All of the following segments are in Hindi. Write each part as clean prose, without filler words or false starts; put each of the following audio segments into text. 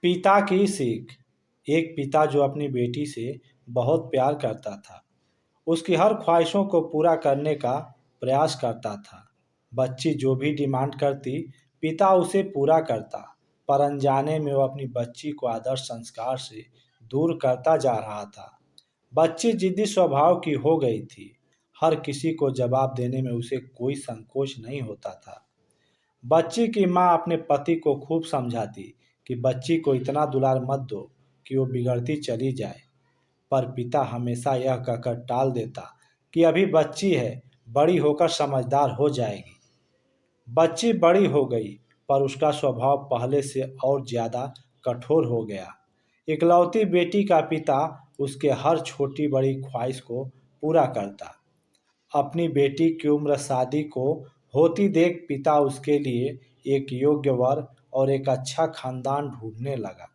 पिता की सीख। एक पिता जो अपनी बेटी से बहुत प्यार करता था, उसकी हर ख्वाहिशों को पूरा करने का प्रयास करता था। बच्ची जो भी डिमांड करती, पिता उसे पूरा करता, पर अनजाने में वो अपनी बच्ची को आदर्श संस्कार से दूर करता जा रहा था। बच्ची जिद्दी स्वभाव की हो गई थी। हर किसी को जवाब देने में उसे कोई संकोच नहीं होता था। बच्ची की माँ अपने पति को खूब समझाती कि बच्ची को इतना दुलार मत दो कि वो बिगड़ती चली जाए, पर पिता हमेशा यह कहकर टाल देता कि अभी बच्ची है, बड़ी होकर समझदार हो जाएगी। बच्ची बड़ी हो गई, पर उसका स्वभाव पहले से और ज्यादा कठोर हो गया। इकलौती बेटी का पिता उसके हर छोटी बड़ी ख्वाहिश को पूरा करता। अपनी बेटी की उम्र शादी को होती देख पिता उसके लिए एक योग्य वर और एक अच्छा खानदान ढूंढने लगा।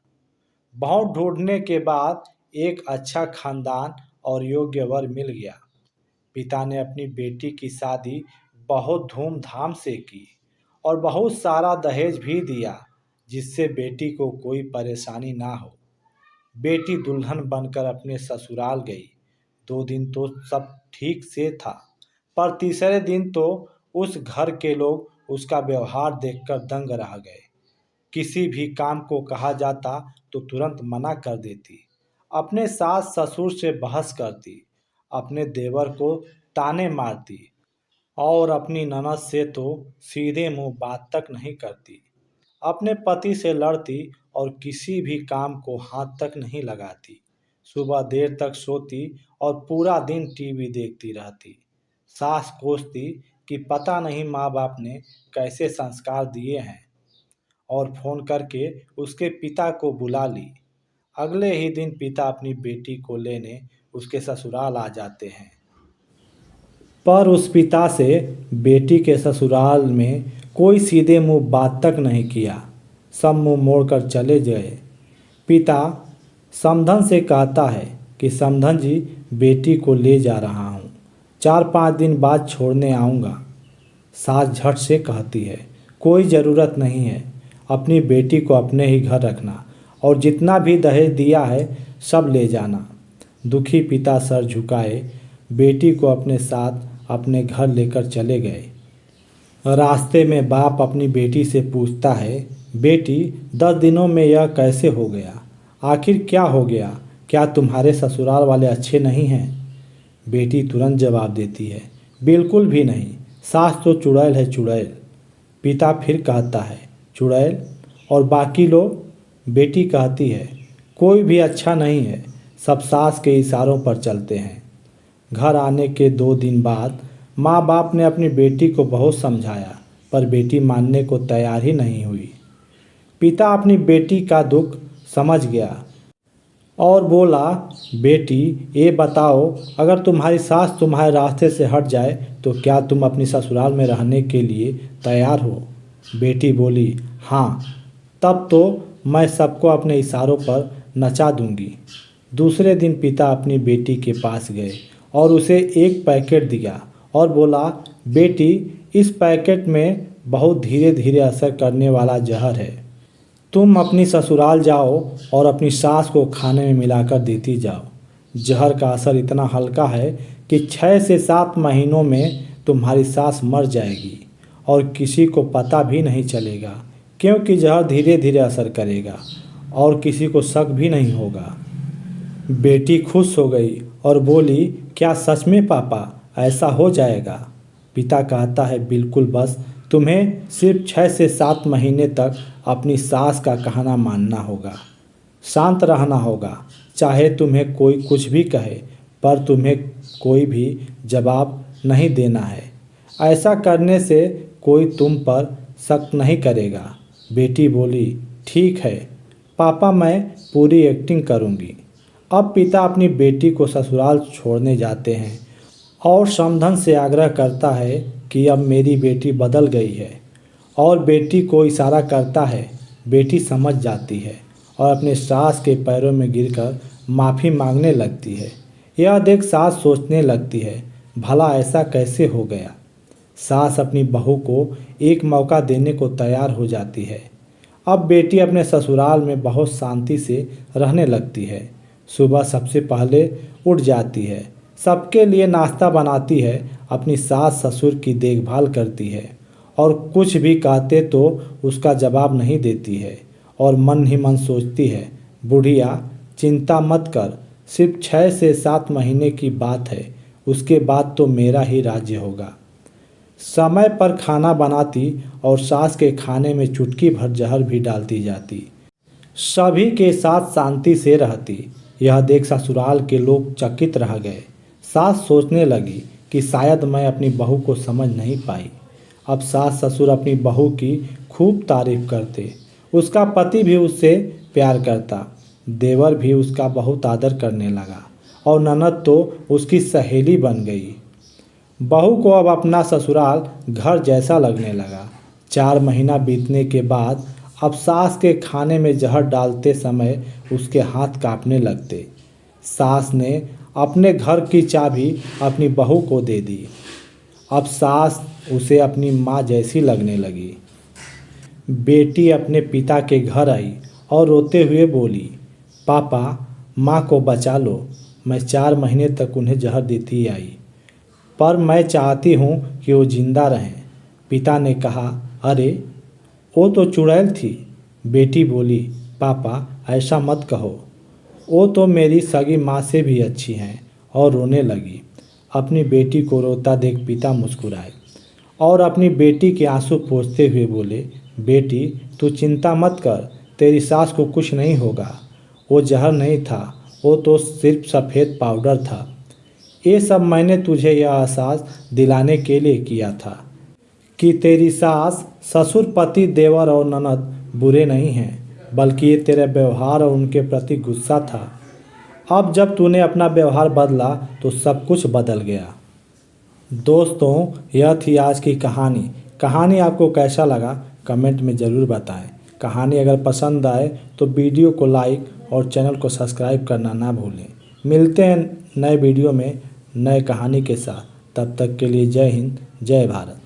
बहुत ढूंढने के बाद एक अच्छा खानदान और योग्य वर मिल गया। पिता ने अपनी बेटी की शादी बहुत धूमधाम से की और बहुत सारा दहेज भी दिया, जिससे बेटी को कोई परेशानी ना हो। बेटी दुल्हन बनकर अपने ससुराल गई। 2 दिन तो सब ठीक से था, पर तीसरे दिन तो उस घर के लोग उसका व्यवहार देखकर दंग रह गए। किसी भी काम को कहा जाता तो तुरंत मना कर देती। अपने सास ससुर से बहस करती, अपने देवर को ताने मारती और अपनी ननद से तो सीधे मुंह बात तक नहीं करती। अपने पति से लड़ती और किसी भी काम को हाथ तक नहीं लगाती। सुबह देर तक सोती और पूरा दिन टीवी देखती रहती। सास कोसती कि पता नहीं माँ बाप ने कैसे संस्कार दिए हैं, और फोन करके उसके पिता को बुला ली। अगले ही दिन पिता अपनी बेटी को लेने उसके ससुराल आ जाते हैं। पर उस पिता से बेटी के ससुराल में कोई सीधे मुंह बात तक नहीं किया। सब मुंह मोड़कर चले गए। पिता समधन से कहता है कि समधन जी, बेटी को ले जा रहा हूँ, 4-5 दिन बाद छोड़ने आऊँगा। सास झट से कहती है, कोई ज़रूरत नहीं है, अपनी बेटी को अपने ही घर रखना और जितना भी दहेज दिया है सब ले जाना। दुखी पिता सर झुकाए बेटी को अपने साथ अपने घर लेकर चले गए। रास्ते में बाप अपनी बेटी से पूछता है, बेटी 10 दिनों में यह कैसे हो गया? आखिर क्या हो गया? क्या तुम्हारे ससुराल वाले अच्छे नहीं हैं? बेटी तुरंत जवाब देती है, बिल्कुल भी नहीं, सास तो चुड़ैल है, चुड़ैल। पिता फिर कहता है, चुड़ैल? और बाकी लोग? बेटी कहती है, कोई भी अच्छा नहीं है, सब सास के इशारों पर चलते हैं। घर आने के 2 दिन बाद माँ बाप ने अपनी बेटी को बहुत समझाया, पर बेटी मानने को तैयार ही नहीं हुई। पिता अपनी बेटी का दुख समझ गया और बोला, बेटी ये बताओ, अगर तुम्हारी सास तुम्हारे रास्ते से हट जाए तो क्या तुम अपनी ससुराल में रहने के लिए तैयार हो? बेटी बोली, हाँ, तब तो मैं सबको अपने इशारों पर नचा दूंगी। दूसरे दिन पिता अपनी बेटी के पास गए और उसे एक पैकेट दिया और बोला, बेटी इस पैकेट में बहुत धीरे धीरे असर करने वाला जहर है। तुम अपनी ससुराल जाओ और अपनी सास को खाने में मिलाकर देती जाओ। जहर का असर इतना हल्का है कि 6 से 7 महीनों में तुम्हारी सास मर जाएगी और किसी को पता भी नहीं चलेगा, क्योंकि जहर धीरे धीरे असर करेगा और किसी को शक भी नहीं होगा। बेटी खुश हो गई और बोली, क्या सच में पापा ऐसा हो जाएगा? पिता कहता है, बिल्कुल, बस तुम्हें सिर्फ 6 से 7 महीने तक अपनी सास का कहना मानना होगा, शांत रहना होगा, चाहे तुम्हें कोई कुछ भी कहे, पर तुम्हें कोई भी जवाब नहीं देना है। ऐसा करने से कोई तुम पर शक नहीं करेगा। बेटी बोली, ठीक है पापा, मैं पूरी एक्टिंग करूँगी। अब पिता अपनी बेटी को ससुराल छोड़ने जाते हैं और समधन से आग्रह करता है कि अब मेरी बेटी बदल गई है, और बेटी को इशारा करता है। बेटी समझ जाती है और अपने सास के पैरों में गिरकर माफ़ी मांगने लगती है। यह देख सास सोचने लगती है, भला ऐसा कैसे हो गया। सास अपनी बहू को एक मौका देने को तैयार हो जाती है। अब बेटी अपने ससुराल में बहुत शांति से रहने लगती है। सुबह सबसे पहले उठ जाती है, सबके लिए नाश्ता बनाती है, अपनी सास ससुर की देखभाल करती है और कुछ भी कहते तो उसका जवाब नहीं देती है और मन ही मन सोचती है, बुढ़िया चिंता मत कर, सिर्फ 6 से 7 महीने की बात है, उसके बाद तो मेरा ही राज्य होगा। समय पर खाना बनाती और सास के खाने में चुटकी भर जहर भी डालती जाती। सभी के साथ शांति से रहती। यह देख ससुराल के लोग चकित रह गए। सास सोचने लगी कि शायद मैं अपनी बहू को समझ नहीं पाई। अब सास ससुर अपनी बहू की खूब तारीफ करते। उसका पति भी उससे प्यार करता। देवर भी उसका बहुत आदर करने लगा और ननद तो उसकी सहेली बन गई। बहू को अब अपना ससुराल घर जैसा लगने लगा। 4 महीना बीतने के बाद अब सास के खाने में जहर डालते समय उसके हाथ कांपने लगते। सास ने अपने घर की चाबी अपनी बहू को दे दी। अब सास उसे अपनी माँ जैसी लगने लगी। बेटी अपने पिता के घर आई और रोते हुए बोली, पापा माँ को बचा लो। मैं 4 महीने तक उन्हें जहर देती आई, पर मैं चाहती हूँ कि वो जिंदा रहें। पिता ने कहा, अरे वो तो चुड़ैल थी। बेटी बोली, पापा ऐसा मत कहो, वो तो मेरी सगी माँ से भी अच्छी हैं। और रोने लगी। अपनी बेटी को रोता देख पिता मुस्कुराए और अपनी बेटी के आंसू पोंछते हुए बोले, बेटी तू चिंता मत कर, तेरी सास को कुछ नहीं होगा। वो जहर नहीं था, वो तो सिर्फ सफ़ेद पाउडर था। ये सब मैंने तुझे यह एहसास दिलाने के लिए किया था कि तेरी सास ससुर पति देवर और ननद बुरे नहीं हैं, बल्कि ये तेरे व्यवहार और उनके प्रति गुस्सा था। अब जब तूने अपना व्यवहार बदला तो सब कुछ बदल गया। दोस्तों, यह थी आज की कहानी। कहानी आपको कैसा लगा कमेंट में ज़रूर बताएं। कहानी अगर पसंद आए तो वीडियो को लाइक और चैनल को सब्सक्राइब करना ना भूलें। मिलते हैं नए वीडियो में नए कहानी के साथ। तब तक के लिए जय हिंद, जय भारत।